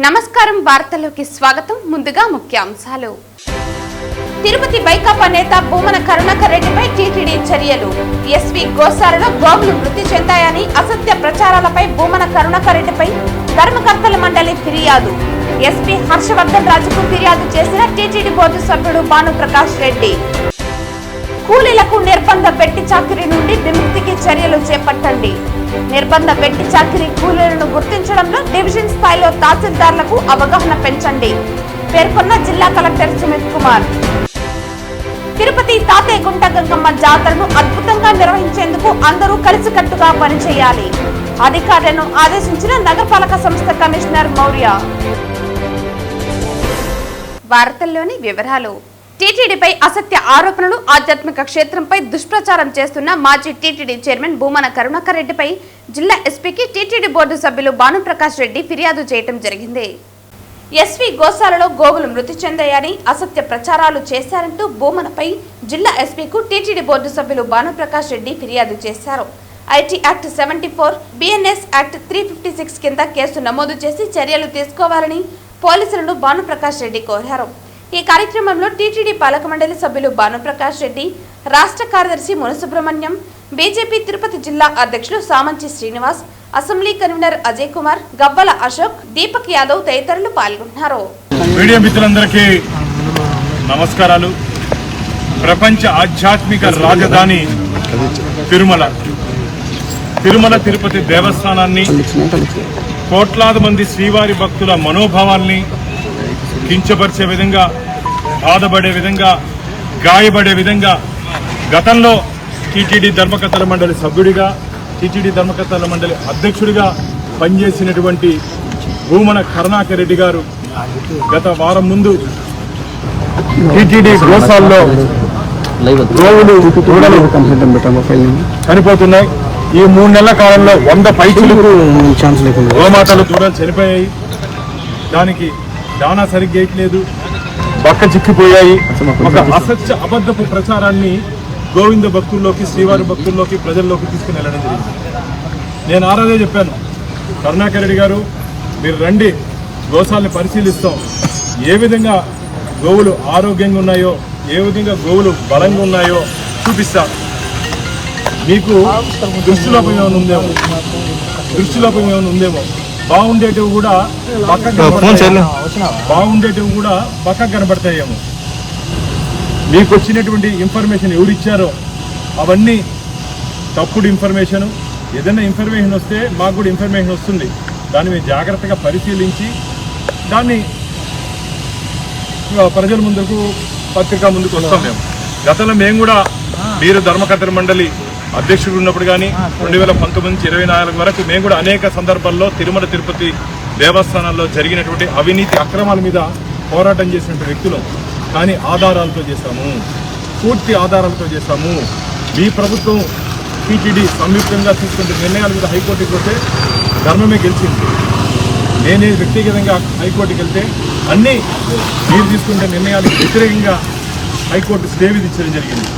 నమస్కారం వార్తల్లోకి స్వాగతం. ముందుగా ముఖ్యాంశాలు. తిరుపతి వైకాపా నేత భూమన కరుణాకర్ రెడ్డిపై టీటీడీ చర్యలు. ఎస్వి గోశాలలో గోవులు మృతి చెందాయని అసత్య ప్రచారాలపై భూమన కరుణాకర్ రెడ్డిపై ధర్మకర్తల మండలి ఫిర్యాదు. ఎస్పీ హర్షవర్ధన్ రాజుకు ఫిర్యాదు చేసిన టీటీడీ బోర్డు సభ్యుడు భానుప్రకాష్ రెడ్డి. కూలీలకు నిర్బంధ వెట్టి చాకిరీ నుండి విముక్తికి చర్యలు చేపట్టండి. నిర్బంధ వెట్టి చాకిరీ కూలీలను గుర్తించడంలో డివిజన్ స్థాయిలో తహసీల్దార్లకు అవగాహన పెంచండి పేర్కొన్న జిల్లా కలెక్టర్ సుమిత్ కుమార్. తిరుపతి తాతయ్యగుంట గంగమ్మ జాతరను అద్భుతంగా నిర్వహించేందుకు అందరూ కలిసికట్టుగా పనిచేయాలి. అధికారులను ఆదేశించిన నగరపాలక సంస్థ కమిషనర్ మౌర్య. వార్తల్లోని వివరాలు. టీటీడీపై అసత్య ఆరోపణలు, ఆధ్యాత్మిక క్షేత్రంపై దుష్ప్రచారం చేస్తున్న మాజీ టీటీడీ చైర్మన్ భూమన కరుణాకర్ రెడ్డిపై జిల్లా ఎస్పీకి టీటీడీ బోర్డు సభ్యులు భానుప్రకాష్ రెడ్డి ఫిర్యాదు చేయడం జరిగింది. ఎస్వి గోశాలలో గోవులు మృతి చెందాయని అసత్య ప్రచారాలు చేశారంటూ భూమనపై జిల్లా ఎస్పీకు టీటీడీ బోర్డు సభ్యులు భానుప్రకాష్ రెడ్డి ఫిర్యాదు చేశారు. ఐటీ యాక్ట్ 74, బిఎన్ఎస్ యాక్ట్ 356 కింద కేసు నమోదు చేసి చర్యలు తీసుకోవాలని పోలీసులను భానుప్రకాష్ రెడ్డి కోరారు. ఈ కార్యక్రమంలో టీటీడీ పాలక మండలి సభ్యులు భానుప్రకాష్ రెడ్డి, రాష్ట్ర కార్యదర్శి మునుసుబ్రహ్మణ్యం, బీజేపీ తిరుపతి జిల్లా అధ్యక్షులు సామంచి శ్రీనివాస్, అసెంబ్లీ కన్వీనర్ అజయ్ కుమార్, గబ్బల అశోక్, దీపక్ యాదవ్ తదితరులు పాల్గొన్నారు. మీడియా మిత్రులందరికీ నమస్కారాలు. ప్రపంచ ఆధ్యాత్మిక రాజధాని తిరుమల తిరుపతి దేవస్థానాన్ని, కోట్లాది మంది శ్రీవారి భక్తుల మనోభావాల్ని కించపరిచే విధంగా, బాధపడే విధంగా, గాయపడే విధంగా గతంలో టీటీడీ ధర్మకర్తల మండలి సభ్యుడిగా, టీటీడీ ధర్మకర్తల మండలి అధ్యక్షుడిగా పనిచేసినటువంటి భూమన కరుణాకర్ రెడ్డి గారు గత వారం ముందు టీటీడీ గోశాలలో గోవులు చనిపోతున్నాయి. ఈ 3 నెలల కాలంలో 100 పైచులకు గోమాతలు దూడలు చనిపోయాయి. దానికి దానా సరిగ్గా వేయట్లేదు, బక్క చిక్కిపోయాయి. ఒక అసత్య అబద్ధపు ప్రచారాన్ని గోవింద భక్తుల్లోకి, శ్రీవారి భక్తుల్లోకి, ప్రజల్లోకి తీసుకుని వెళ్ళడం జరిగింది. నేను ఆ రోజే చెప్పాను, కరుణాకర్ రెడ్డి గారు మీరు రండి, గోశాలని పరిశీలిస్తాం, ఏ విధంగా గోవులు ఆరోగ్యంగా ఉన్నాయో, ఏ విధంగా గోవులు బలంగా ఉన్నాయో చూపిస్తా. మీకు దృష్టిలోపం ఏమైనా ఉందేమో, బాగుండేటివి కూడా పక్కకు కనబడతాయేమో. మీకు వచ్చినటువంటి ఇన్ఫర్మేషన్ ఎవరిచ్చారో అవన్నీ తప్పుడు ఇన్ఫర్మేషన్. ఏదైనా ఇన్ఫర్మేషన్ వస్తే మాకు కూడా ఇన్ఫర్మేషన్ వస్తుంది, దాన్ని మేము జాగ్రత్తగా పరిశీలించి దాన్ని ప్రజల ముందుకు, పత్రికా ముందుకు వస్తాం. గతంలో మేము కూడా మీరు ధర్మకర్తల మండలి అధ్యక్షుడు ఉన్నప్పుడు కానీ 2019 నుంచి 2024 వరకు మేము కూడా అనేక సందర్భాల్లో తిరుమల తిరుపతి దేవస్థానాల్లో జరిగినటువంటి అవినీతి అక్రమాల మీద పోరాటం చేసినటువంటి వ్యక్తులు. కానీ ఆధారాలతో చేశాము, పూర్తి ఆధారాలతో చేశాము. మీ ప్రభుత్వం టీటీడీ సంయుక్తంగా తీసుకునే నిర్ణయాల మీద హైకోర్టుకి పోతే ధర్మమే గెలిచింది. నేనే వ్యక్తిగతంగా హైకోర్టుకి వెళ్తే అన్నీ మీరు తీసుకునే నిర్ణయాలకు వ్యతిరేకంగా హైకోర్టు స్టే విధించడం జరిగింది.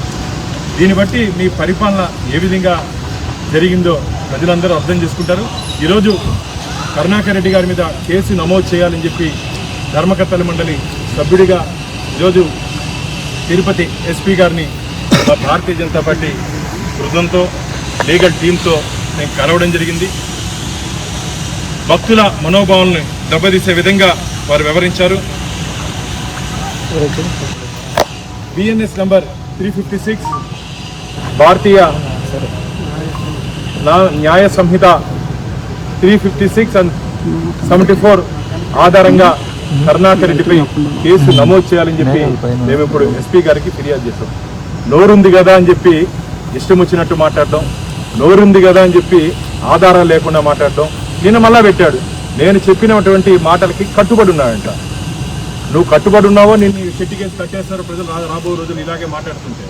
దీన్ని బట్టి మీ పరిపాలన ఏ విధంగా జరిగిందో ప్రజలందరూ అర్థం చేసుకుంటారు. ఈరోజు కరుణాకర్ రెడ్డి గారి మీద కేసు నమోదు చేయాలని చెప్పి ధర్మకర్తల మండలి సభ్యుడిగా ఈరోజు తిరుపతి ఎస్పీ గారిని భారతీయ జనతా పార్టీ బృందంతో, లీగల్ టీంతో నేను కలవడం జరిగింది. భక్తుల మనోభావాలను దెబ్బతీసే విధంగా వారు వివరించారు. బిఎన్ఎస్ నంబర్ 356, భారతీయ న్యాయ సంహిత 356 and 74 ఆధారంగా కరుణాకర్ రెడ్డిపై కేసు నమోదు చేయాలని చెప్పి మేము ఇప్పుడు ఎస్పీ గారికి ఫిర్యాదు చేస్తాం. నోరుంది కదా అని చెప్పి ఇష్టం వచ్చినట్టు మాట్లాడడం, నోరుంది కదా అని చెప్పి ఆధారాలు లేకుండా మాట్లాడడం. నిన్న మళ్ళా పెట్టాడు, నేను చెప్పినటువంటి మాటలకి కట్టుబడి ఉన్నాడంట. నువ్వు కట్టుబడి ఉన్నావో నిన్ను చెట్టు కేసు కట్టేస్తారు ప్రజలు రాబోయే రోజులు ఇలాగే మాట్లాడుతుంటే.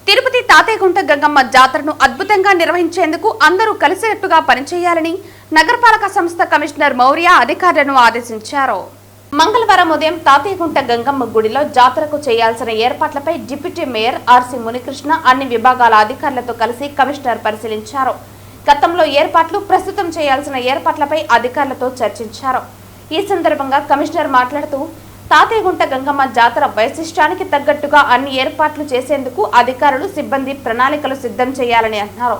తిరుపతి తాతయ్యగుంట గంగమ్మ జాతరను అద్భుతంగా నిర్వహించేందుకు అందరూ కలిసికట్టుగా పనిచేయాలని నగరపాలక సంస్థ కమిషనర్ మౌర్య అధికారులను ఆదేశించారు. మంగళవారం ఉదయం తాతయ్యగుంట గంగమ్మ గుడిలో జాతరకు చేయాల్సిన ఏర్పాట్లపై డిప్యూటీ మేయర్ ఆర్సి మునికృష్ణ అన్ని విభాగాల అధికారులతో కలిసి కమిషనర్ పరిశీలించారు. గతంలో ఏర్పాట్లు, ప్రస్తుతం చేయాల్సిన ఏర్పాట్లపై అధికారులతో చర్చించారు. ఈ సందర్భంగా కమిషనర్ మాట్లాడుతూ తాతయ్యగుంట గంగమ్మ జాతర వైశిష్ట్యానికి తగ్గట్టుగా అన్ని ఏర్పాట్లు చేసేందుకు అధికారులు సిబ్బంది ప్రణాళికలు సిద్ధం చేయాలని అన్నారు.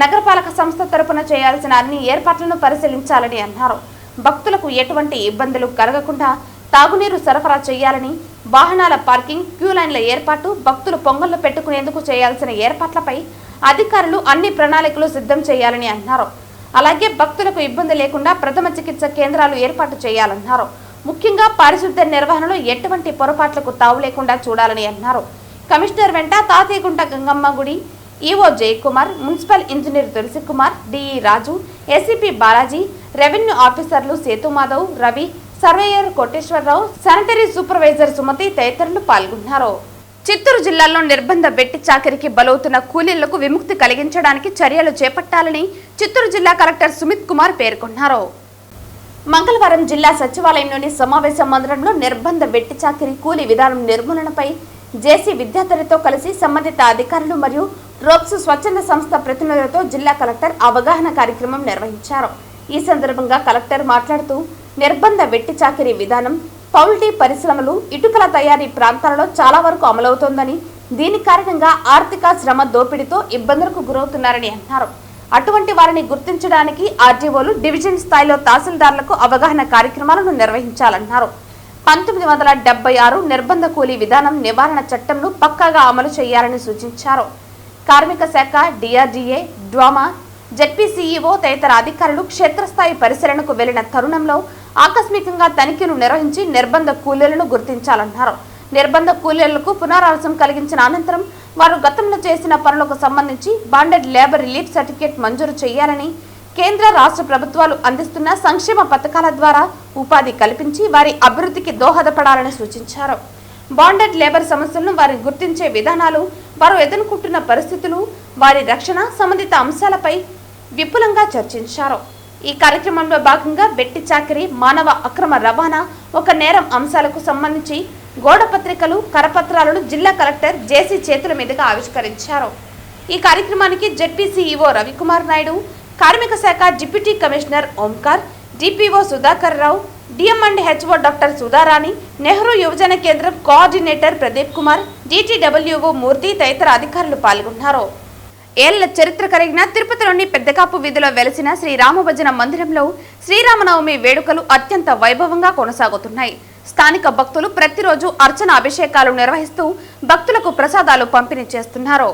నగరపాలక సంస్థ తరపున చేయాల్సిన అన్ని ఏర్పాట్లను పరిశీలించాలని అన్నారు. భక్తులకు ఎటువంటి ఇబ్బందులు కలగకుండా తాగునీరు సరఫరా చేయాలని, వాహనాల పార్కింగ్, క్యూ లైన్ల ఏర్పాటు, భక్తులు పొంగళ్లు పెట్టుకునేందుకు చేయాల్సిన ఏర్పాట్లపై అధికారులు అన్ని ప్రణాళికలు సిద్ధం చేయాలని అన్నారు. అలాగే భక్తులకు ఇబ్బంది లేకుండా ప్రథమ చికిత్స కేంద్రాలు ఏర్పాటు చేయాలన్నారు. ముఖ్యంగా పారిశుద్ధ్య నిర్వహణలో ఎటువంటి పొరపాట్లకు తావు లేకుండా చూడాలని అన్నారు. కమిషనర్ వెంట తాతయ్యగుంట గంగమ్మ గుడి EO Jayakumar, municipal engineer Tulasi Kumar, DE Raju, ACP Balaji, revenue ఆఫీసర్లు Sethu Madhav, Ravi, surveyor Koteswararao, sanitary supervisor Sumathi తదితరులు పాల్గొన్నారు. చిత్తూరు జిల్లాలో నిర్బంధ వెట్టి చాకిరికి బలవుతున్న కూలీలకు విముక్తి కలిగించడానికి చర్యలు చేపట్టాలని చిత్తూరు జిల్లా కలెక్టర్ సుమిత్ కుమార్ పేర్కొన్నారు. మంగళవారం జిల్లా సచివాలయంలోని సమావేశ మందిరంలో నిర్బంధ వెట్టి చాకిరి కూలీ విధానం నిర్మూలనపై జేసీ విద్యార్థులతో కలిసి సంబంధిత అధికారులు మరియు రోప్స్ స్వచ్ఛంద సంస్థ ప్రతినిధులతో జిల్లా కలెక్టర్ అవగాహన కార్యక్రమం నిర్వహించారు. ఈ సందర్భంగా కలెక్టర్ మాట్లాడుతూ నిర్బంధ వెట్టి చాకిరీ విధానం పౌల్ట్రీ పరిశ్రమలు, ఇటుకల తయారీ ప్రాంతాలలో చాలా వరకు అమలవుతోందని, దీని కారణంగా ఆర్థిక శ్రమ దోపిడీతో ఇబ్బందులకు గురవుతున్నారని అన్నారు. అటువంటి వారిని గుర్తించడానికి ఆర్డీఓలు డివిజన్ స్థాయిలో తహసీల్దార్లకు అవగాహన కార్యక్రమాలను నిర్వహించాలన్నారు. 1976 నిర్బంధ కూలీ విధానం నివారణ చట్టంను పక్కాగా అమలు చేయాలని సూచించారు. కార్మిక శాఖ, డిఆర్డీఏ, డ్వామా, జెడ్పీసీఈఓ తదితర అధికారులు క్షేత్రస్థాయి పరిశీలనకు వెళ్లిన తరుణంలో ఆకస్మికంగా తనిఖీలు నిర్వహించి నిర్బంధ కూలీలను గుర్తించాలన్నారు. నిర్బంధ కూలీలకు పునరావాసం కలిగించిన అనంతరం వారు గతంలో చేసిన పనులకు సంబంధించి బాండెడ్ లేబర్ రిలీఫ్ సర్టిఫికేట్ మంజూరు చేయాలని, కేంద్ర రాష్ట్ర ప్రభుత్వాలు అందిస్తున్న సంక్షేమ పథకాల ద్వారా ఉపాధి కల్పించి వారి అభివృద్ధికి దోహదపడాలని సూచించారు. బాండెడ్ లేబర్ సమస్యలను వారి గుర్తించే విధానాలు, వారు ఎదుర్కొంటున్న పరిస్థితులు, వారి రక్షణ సంబంధిత అంశాలపై విపులంగా చర్చించారు. ఈ కార్యక్రమంలో భాగంగా వెట్టి చాకిరీ, మానవ అక్రమ రవాణా, ఒక నేరం అంశాలకు సంబంధించి గోడ పత్రికలు, కరపత్రాలను జిల్లా కలెక్టర్ జేసీ చేతుల మీదుగా ఆవిష్కరించారు. ఈ కార్యక్రమానికి జెడ్పీసీఈఓ రవికుమార్ నాయుడు, కార్మిక శాఖ deputy commissioner Omkar, DPO Sudhakar Rao, DM and HO doctor Sudharani, Nehru యువజన కేంద్రం కోఆర్డినేటర్ ప్రదీప్ కుమార్, డిటిడబ్ల్యూఓ మూర్తి తదితర అధికారులు పాల్గొన్నారు. ఏళ్ల చరిత్ర కలిగిన తిరుపతిలోని పెద్దకాపు వీధిలో వెలసిన శ్రీరామభజన మందిరంలో శ్రీరామనవమి వేడుకలు అత్యంత వైభవంగా కొనసాగుతున్నాయి. స్థానిక భక్తులు ప్రతిరోజు అర్చన అభిషేకాలు నిర్వహిస్తూ భక్తులకు ప్రసాదాలు పంపిణీ చేస్తున్నారు.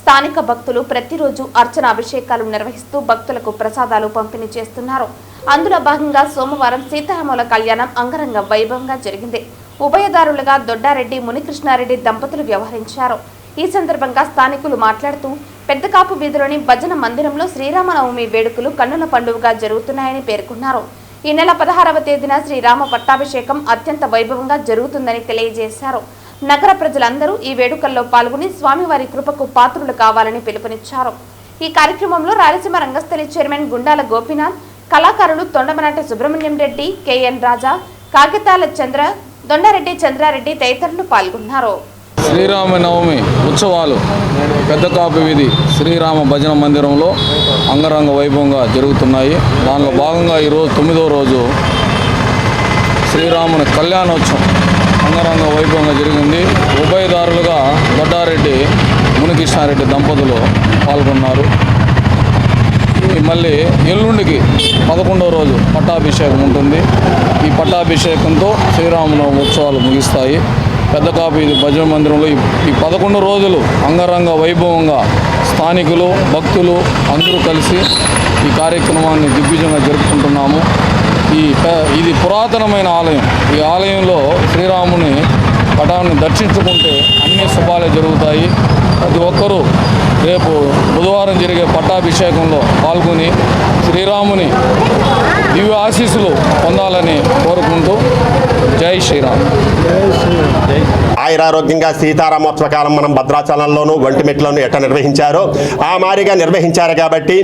స్థానిక భక్తులు ప్రతిరోజు అర్చన అభిషేకాలు నిర్వహిస్తూ భక్తులకు ప్రసాదాలు పంపిణీ చేస్తున్నారు. అందులో భాగంగా సోమవారం సీతారాముల కళ్యాణం అంగరంగ వైభవంగా జరిగింది. ఉభయదారులుగా దొడ్డారెడ్డి, మునికృష్ణారెడ్డి దంపతులు వ్యవహరించారు. ఈ సందర్భంగా స్థానికులు మాట్లాడుతూ పెద్దకాపు వీధిలోని భజన మందిరంలో శ్రీరామనవమి వేడుకలు కన్నుల పండుగగా జరుగుతున్నాయని పేర్కొన్నారు. ఈ నెల 16వ తేదీన శ్రీరామ పట్టాభిషేకం అత్యంత వైభవంగా జరుగుతుందని తెలియజేశారు. నగర ప్రజలందరూ ఈ వేడుకల్లో పాల్గొని స్వామివారి కృపకు పాత్రులు కావాలని పిలుపునిచ్చారు. ఈ కార్యక్రమంలో రాయలసీమ రంగస్థలి చైర్మన్ గుండాల గోపీనాథ్, కళాకారులు తొండమనాటి సుబ్రహ్మణ్యం రెడ్డి, కెఎన్ రాజా, కాగితాల చంద్ర, దొండారెడ్డి చంద్రారెడ్డి తదితరులు పాల్గొన్నారు. శ్రీరామనవమి ఉత్సవాలు పెద్దకాపు వీధి శ్రీరామ భజన మందిరంలో అంగరంగ వైభవంగా జరుగుతున్నాయి. దానిలో భాగంగా ఈరోజు 9వ రోజు శ్రీరాముని కళ్యాణోత్సవం అంగరంగ వైభవంగా జరిగింది. ఉభయదారులుగా దొడ్డారెడ్డి, మునికృష్ణారెడ్డి దంపతులు పాల్గొన్నారు. మళ్ళీ ఎల్లుండికి 11వ రోజు పట్టాభిషేకం ఉంటుంది. ఈ పట్టాభిషేకంతో శ్రీరామనవమి ఉత్సవాలు ముగిస్తాయి. పెద్దకాపు వీధి భజన మందిరంలో ఈ 11 రోజులు అంగరంగ వైభవంగా స్థానికులు, భక్తులు అందరూ కలిసి ఈ కార్యక్రమాన్ని దిగ్విజయంగా జరుపుకుంటున్నాము. ఇది పురాతనమైన ఆలయం. ఈ ఆలయంలో శ్రీరాముని పటాన్ని దర్శించుకుంటే అన్ని శుభాలే జరుగుతాయి. ప్రతి ఒక్కరూ రేపు బుధవారం జరిగే పట్టాభిషేకంలో పాల్గొని శ్రీరాముని దివ్య ఆశీస్సులు పొందాలని కోరుకుంటూ జై శ్రీరామ్. ఆయురారోగ్యంగా సీతారామోత్సవ కాలం మనం భద్రాచలంలోను, ఒంటిమిట్లోను ఎట్లా నిర్వహించారో ఆ మాదిరిగా నిర్వహించారు. కాబట్టి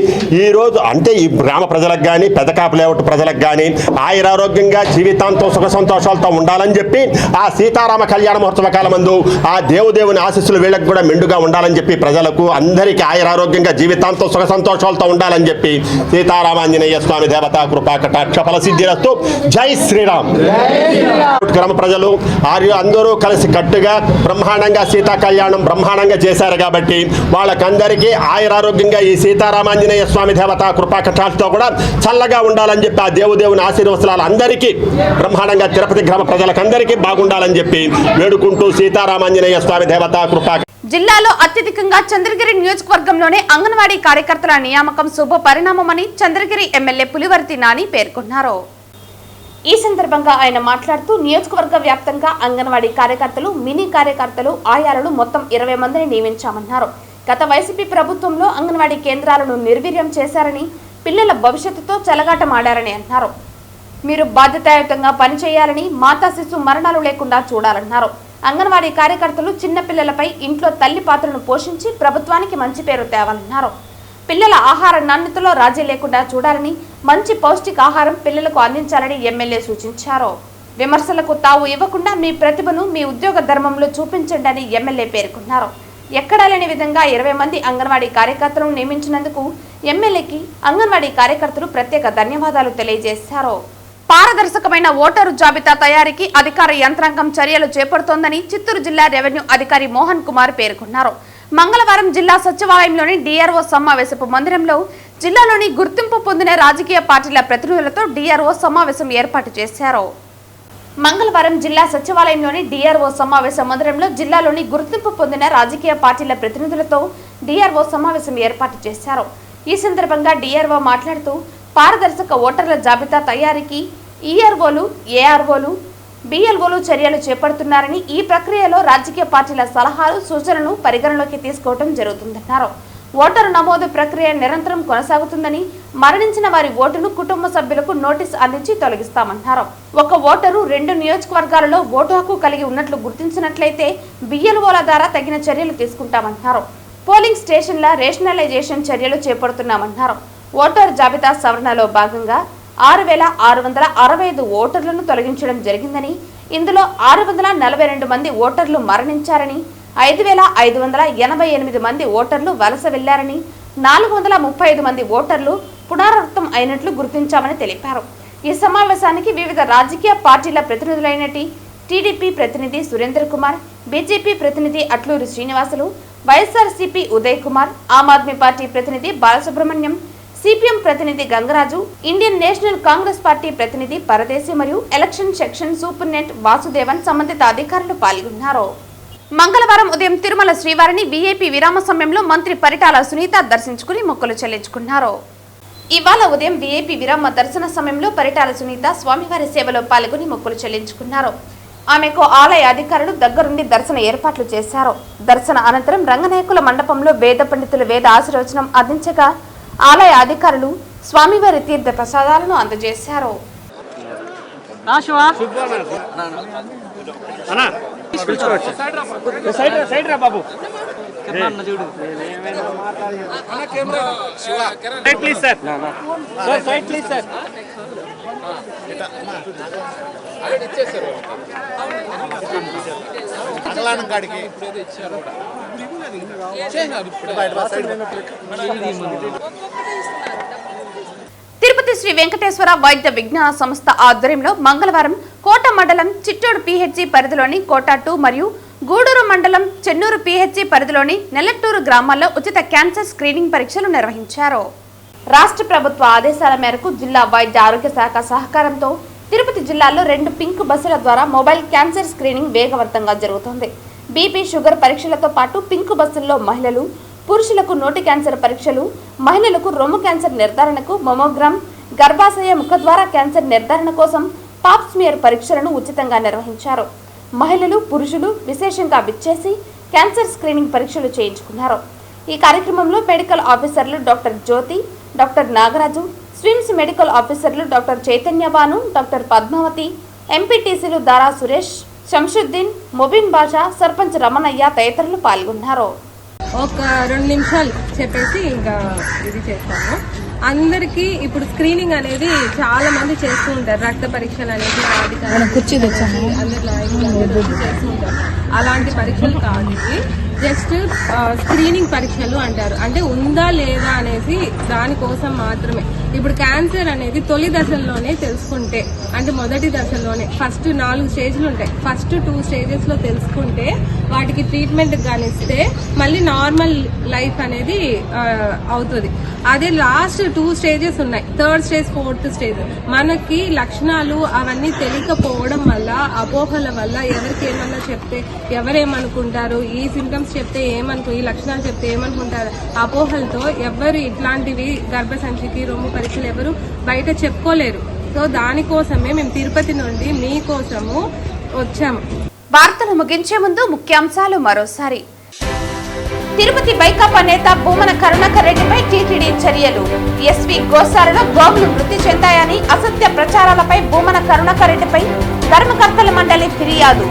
ఈరోజు అంటే ఈ గ్రామ ప్రజలకు కానీ, పెద్దకాపు లేఅవుట్ ప్రజలకు కానీ ఆయురారోగ్యంగా జీవితాంతం సుఖ సంతోషాలతో ఉండాలని చెప్పి ఆ సీతారామ కళ్యాణ మహోత్సవ కాలమందు ఆ దేవుని ఆశీస్సులు వీళ్ళకి కూడా మెండుగా ఉండాలని చెప్పి ప్రజలకు అందరికీ ఆయురారోగ్యంగా జీవితాంతం సుఖ సంతోషాలతో ఉండాలని చెప్పి సీతారామాంజనేయ స్వామి దేవతా కృపా కటాక్ష ఫల సిద్ధిరస్తు. జై శ్రీరామ్. గ్రామ ప్రజలు అందరూ కలిసి కట్టుగా బ్రహ్మాండంగా సీతా కళ్యాణం బ్రహ్మాండంగా చేశారు కాబట్టి వాళ్ళకందరికీ ఆయురారోగ్యంగా ఈ సీతారామాంజనేయ స్వామి దేవతా కృపా కటాక్షతో కూడా చల్లగా ఉండాలని చెప్పి ఆ దేవుని ఆశీర్వచనాలు అందరికీ బ్రహ్మాండంగా తిరుపతి గ్రామ ప్రజలకందరికీ బాగుండాలని చెప్పి వేడుకుంటూ సీతారామాంజనేయ స్వామి దేవతా కృపా. జిల్లాలో అత్యధికంగా చంద్రగిరి నియోజకవర్గంలోనే అంగన్వాడీ కార్యకర్తల నియామకం శుభ పరిణామమని చంద్రగిరి ఎమ్మెల్యే పులివర్తి నాని పేర్కొన్నారు. ఈ సందర్భంగా ఆయన మాట్లాడుతూ నియోజకవర్గ వ్యాప్తంగా అంగన్వాడీ కార్యకర్తలు, మినీ కార్యకర్తలు, ఆయాలను మొత్తం 20 మందిని నియమించామన్నారు. గత వైసీపీ ప్రభుత్వంలో అంగన్వాడీ కేంద్రాలను నిర్వీర్యం చేశారని, పిల్లల భవిష్యత్తుతో చెలగాటమాడారని అన్నారు. మీరు బాధ్యతాయుతంగా పనిచేయాలని, మాతా శిశు మరణాలు లేకుండా చూడాలన్నారు. అంగన్వాడీ కార్యకర్తలు చిన్న పిల్లలపై ఇంట్లో తల్లి పాత్రను పోషించి ప్రభుత్వానికి మంచి పేరు తేవాలన్నారు. పిల్లల ఆహార నాణ్యతలో రాజీ లేకుండా చూడాలని, మంచి పౌష్టికాహారం పిల్లలకు అందించాలని ఎమ్మెల్యే సూచించారు. విమర్శలకు తావు ఇవ్వకుండా మీ ప్రతిభను మీ ఉద్యోగ ధర్మంలో చూపించండి అని ఎమ్మెల్యే పేర్కొన్నారు. ఎక్కడా లేని విధంగా 20 మంది అంగన్వాడీ కార్యకర్తలను నియమించినందుకు ఎమ్మెల్యేకి అంగన్వాడీ కార్యకర్తలు ప్రత్యేక ధన్యవాదాలు తెలియజేశారు. పారదర్శకమైన ఓటరు జాబితా తయారీకి అధికార యంత్రాంగం చర్యలు చేపడుతోందని చిత్తూరు జిల్లా రెవెన్యూ అధికారి మోహన్ కుమార్ పేర్కొన్నారు. మంగళవారం జిల్లా సచివాలయంలోని డిఆర్ఓ సమావేశపు మందిరంలో జిల్లాలోని గుర్తింపు పొందిన రాజకీయ పార్టీల ప్రతినిధులతో డిఆర్ఓ సమావేశం ఏర్పాటు చేశారు. మంగళవారం జిల్లా సచివాలయంలోని డిఆర్ఓ సమావేశ మందిరంలో జిల్లాలోని గుర్తింపు పొందిన రాజకీయ పార్టీల ప్రతినిధులతో డిఆర్ఓ సమావేశం ఏర్పాటు చేశారు. ఈ సందర్భంగా డిఆర్ఓ మాట్లాడుతూ పారదర్శక ఓటర్ల జాబితా తయారీకి ఈఆర్ఓలు, ఏఆర్ఓలు, బిఎల్ఓలు చర్యలు చేపడుతున్నారని, ఈ ప్రక్రియలో రాజకీయ పార్టీల సలహాలు, సూచనలను పరిగణలోకి తీసుకోవడం జరుగుతుందన్నారు. ఓటరు నమోదు ప్రక్రియ నిరంతరం కొనసాగుతుందని, మరణించిన వారి ఓటును కుటుంబ సభ్యులకు నోటీస్ అందించి తొలగిస్తామన్నారు. ఒక ఓటరు 2 నియోజకవర్గాలలో ఓటు హక్కు కలిగి ఉన్నట్లు గుర్తించినట్లయితే బిఎల్ఓల ద్వారా తగిన చర్యలు తీసుకుంటామన్నారు. పోలింగ్ స్టేషన్ల రేషనలైజేషన్ చర్యలు చేపడుతున్నామన్నారు. ఓటర్ జాబితా సవరణలో భాగంగా 6,665 ఓటర్లను తొలగించడం జరిగిందని, ఇందులో 642 మంది ఓటర్లు మరణించారని, 5,588 మంది ఓటర్లు వలస వెళ్లారని, 435 మంది ఓటర్లు పునరావృతం అయినట్లు గుర్తించామని తెలిపారు. ఈ సమావేశానికి వివిధ రాజకీయ పార్టీల ప్రతినిధులైనటి టీడీపీ ప్రతినిధి సురేంద్ర కుమార్, బీజేపీ ప్రతినిధి అట్లూరి శ్రీనివాసులు, వైఎస్ఆర్సీపీ ఉదయ్ కుమార్, ఆమ్ ఆద్మీ పార్టీ ప్రతినిధి బాలసుబ్రహ్మణ్యం, సిపిఎం ప్రతినిధి Gangaraju, Indian national Congress party ప్రతినిధి పరదేశి మరియు ఎలక్షన్ సెక్షన్ సూపరింటెండెంట్ వాసుదేవన్ సంబంధిత అధికారులు పాల్గొన్నారు. మంగళవారం ఉదయం తిరుమల శ్రీవారిని వీఐపీ విరామ సమయంలో మంత్రి పరిటాల సునీత దర్శించుకుని మొక్కులు చెల్లించుకున్నారు. ఇవాళ ఉదయం వీఐపీ విరామ దర్శన సమయంలో పరిటాల సునీత స్వామివారి సేవలో పాల్గొని మొక్కులు చెల్లించుకున్నారు. ఆమెకు ఆలయ అధికారులు దగ్గరుండి దర్శన ఏర్పాట్లు చేశారు. దర్శన అనంతరం రంగనాయకుల మండపంలో వేద పండితులు వేద ఆశీర్వచనం అందించగా ఆలయ అధికారులు స్వామివారి తీర్థ ప్రసాదాలను అందజేశారు. తిరుపతి శ్రీ వెంకటేశ్వర వైద్య విజ్ఞాన సంస్థ ఆధ్వర్యంలో మంగళవారం కోట మండలం చిట్టూరు పిహెచ్సి పరిధిలోని కోట 2 మరియు గూడూరు మండలం చెన్నూరు పిహెచ్సి పరిధిలోని నెల్లటూరు గ్రామాల్లో ఉచిత క్యాన్సర్ స్క్రీనింగ్ పరీక్షలు నిర్వహించారు. రాష్ట్ర ప్రభుత్వ ఆదేశాల మేరకు జిల్లా వైద్య ఆరోగ్య శాఖ సహకారంతో తిరుపతి జిల్లాలో 2 పింక్ బస్సుల ద్వారా మొబైల్ క్యాన్సర్ స్క్రీనింగ్ వేగవంతంగా జరుగుతోంది. బీపీ, షుగర్ పరీక్షలతో పాటు పింక్ బస్సుల్లో మహిళలు, పురుషులకు నోటి క్యాన్సర్ పరీక్షలు, మహిళలకు రొమ్ము క్యాన్సర్ నిర్ధారణకు మమోగ్రామ్, గర్భాశయ ముఖద్వార క్యాన్సర్ నిర్ధారణ కోసం పాప్ స్మియర్ పరీక్షలను ఉచితంగా నిర్వహించారు. మహిళలు, పురుషులు విశేషంగా విచ్చేసి క్యాన్సర్ స్క్రీనింగ్ పరీక్షలు చేయించుకున్నారు. ఈ కార్యక్రమంలో మెడికల్ ఆఫీసర్లు డాక్టర్ జ్యోతి, డాక్టర్ నాగరాజు, స్విమ్స్ మెడికల్ ఆఫీసర్లు డాక్టర్ చైతన్య బాను, డాక్టర్ పద్మావతి, ఎంపీటీసీలు దారా సురేష్, శంషుద్దీన్, మొబిన్ బాషా, సర్పంచ్ రమణయ్య తదితరులు పాల్గొన్నారు. ఒక 2 నిమిషాలు చెప్పేసి ఇంకా ఇది చేస్తాము. అందరికీ ఇప్పుడు స్క్రీనింగ్ అనేది చాలా మంది చేస్తూ ఉంటారు. రక్త పరీక్షలు అనేది అందరు చేస్తూ ఉంటారు. అలాంటి పరీక్షలు కాదు, జస్ట్ స్క్రీనింగ్ పరీక్షలు అంటారు. అంటే ఉందా లేదా అనేసి దానికోసం మాత్రమే. ఇప్పుడు క్యాన్సర్ అనేది తొలి దశల్లోనే తెలుసుకుంటే, అంటే మొదటి దశలోనే ఫస్ట్ 4 స్టేజ్లు ఉంటాయి. ఫస్ట్ 2 స్టేజెస్ లో తెలుసుకుంటే వాటికి ట్రీట్మెంట్ కానిస్తే మళ్ళీ నార్మల్ లైఫ్ అనేది అవుతుంది. అదే లాస్ట్ 2 స్టేజెస్ ఉన్నాయి, 3rd స్టేజ్ 4th స్టేజ్. మనకి లక్షణాలు అవన్నీ తెలియకపోవడం వల్ల, అపోహల వల్ల, ఎవరికి ఏమన్నా చెప్తే ఎవరేమనుకుంటారు, ఈ సిమ్టమ్స్ చెప్తే ఈ లక్షణాలు చెప్తే ఏమనుకుంటారు, అపోహలతో ఎవరు ఇట్లాంటివి గర్భసంచికి రొమ్ము పరీక్షలు ఎవరు బయట చెప్పుకోలేరు. సో దానికోసమే మేము తిరుపతి నుండి మీకోసము వచ్చాము. వార్తలు ముగించే ముందు ముఖ్యాంశాలు మరోసారి. తిరుపతి వైకాపా నేత భూమన కరుణాకర్ రెడ్డిపై టీటీడీ చర్యలు. ఎస్వి గోశాలలో గోవులు మృతి చెందాయని అసత్య ప్రచారాలపై భూమన కరుణాకర్ రెడ్డిపై ధర్మకర్తల మండలి ఫిర్యాదు.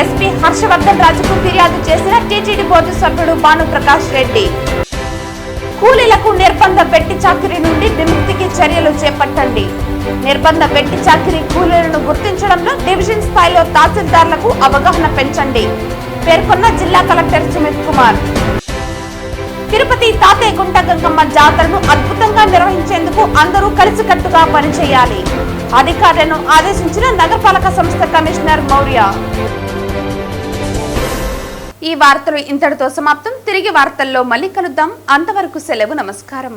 ఎస్పీ హర్షవర్ధన్ రాజుకు ఫిర్యాదు చేసిన టీటీడీ బోర్డు సభ్యుడు భానుప్రకాష్ రెడ్డి. కూలీలకు నిర్బంధ వెట్టి చాకిరీ నుండి విముక్తికి చర్యలు చేపట్టండి. నిర్బంధ వెట్టి చాకిరీ కూలీలను గుర్తించడంలో డివిజన్ స్థాయిలో తహసీల్దార్లకు అవగాహన పెంచండి పేర్కొన్న జిల్లా కలెక్టర్ సుమిత్ కుమార్. తిరుపతి తాతయ్య గుంట గంగమ్మ జాతరను అద్భుతంగా నిర్వహించేందుకు అందరూ కలిసికట్టుగా పనిచేయాలి. అధికారులను ఆదేశించిన నగరపాలక సంస్థ కమిషనర్ మౌర్య. ఈ వార్తలు ఇంతటితో సమాప్తం. తిరిగి వార్తల్లో మళ్ళీ కలుద్దాం. అంతవరకు సెలవు. నమస్కారం.